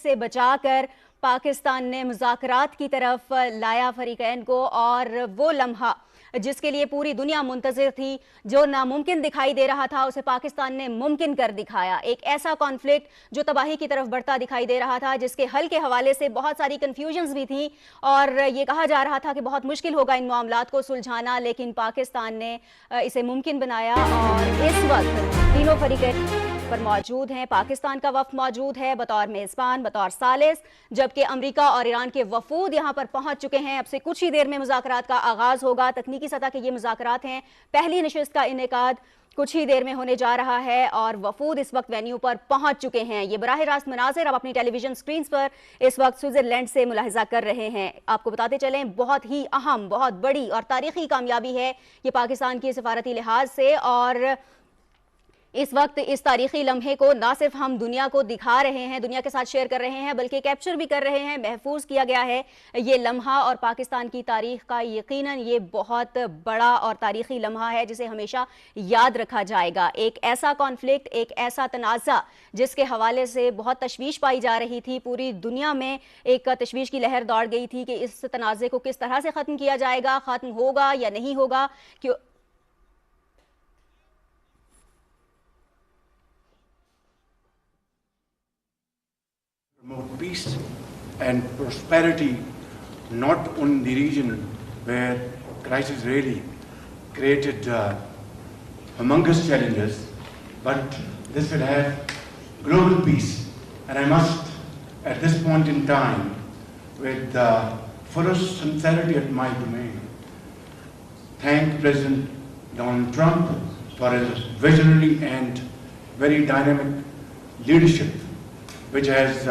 سے بچا کر پاکستان نے مذاکرات کی طرف لایا فریقین کو، اور وہ لمحہ جس کے لیے پوری دنیا منتظر تھی، جو ناممکن دکھائی دے رہا تھا، اسے پاکستان نے ممکن کر دکھایا۔ ایک ایسا کانفلکٹ جو تباہی کی طرف بڑھتا دکھائی دے رہا تھا، جس کے حل کے حوالے سے بہت ساری کنفیوژنز بھی تھیں، اور یہ کہا جا رہا تھا کہ بہت مشکل ہوگا ان معاملات کو سلجھانا، لیکن پاکستان نے اسے ممکن بنایا، اور اس وقت تینوں فریقین پر موجود ہیں۔ پاکستان کا وفد موجود ہے بطور میزبان، بطور ثالث، جبکہ امریکہ اور ایران کے وفود یہاں پر پہنچ چکے ہیں۔ اب سے کچھ ہی دیر میں مذاکرات کا آغاز ہوگا۔ تکنیکی سطح کے یہ مذاکرات ہیں، پہلی نشست کا انعقاد کچھ ہی دیر میں ہونے جا رہا ہے، اور وفود اس وقت وینیو پر پہنچ چکے ہیں۔ یہ براہ راست مناظر آپ اپنی ٹیلی ویژن سکرینز پر اس وقت سوئٹزرلینڈ سے ملاحظہ کر رہے ہیں۔ آپ کو بتاتے چلیں، بہت ہی اہم، بہت بڑی اور تاریخی کامیابی ہے یہ پاکستان کی سفارتی لحاظ سے، اور اس وقت اس تاریخی لمحے کو نہ صرف ہم دنیا کو دکھا رہے ہیں، دنیا کے ساتھ شیئر کر رہے ہیں، بلکہ کیپچر بھی کر رہے ہیں، محفوظ کیا گیا ہے یہ لمحہ، اور پاکستان کی تاریخ کا یقیناً یہ بہت بڑا اور تاریخی لمحہ ہے جسے ہمیشہ یاد رکھا جائے گا۔ ایک ایسا کانفلکٹ، ایک ایسا تنازع جس کے حوالے سے بہت تشویش پائی جا رہی تھی، پوری دنیا میں ایک تشویش کی لہر دوڑ گئی تھی کہ اس تنازع کو کس طرح سے ختم کیا جائے گا، ختم ہوگا یا نہیں ہوگا۔ Promote peace and prosperity, not only in the region where crisis really created humongous challenges, but this will have global peace. And I must, at this point in time, with the fullest sincerity at my domain, thank President Donald Trump for his visionary and very dynamic leadership, which has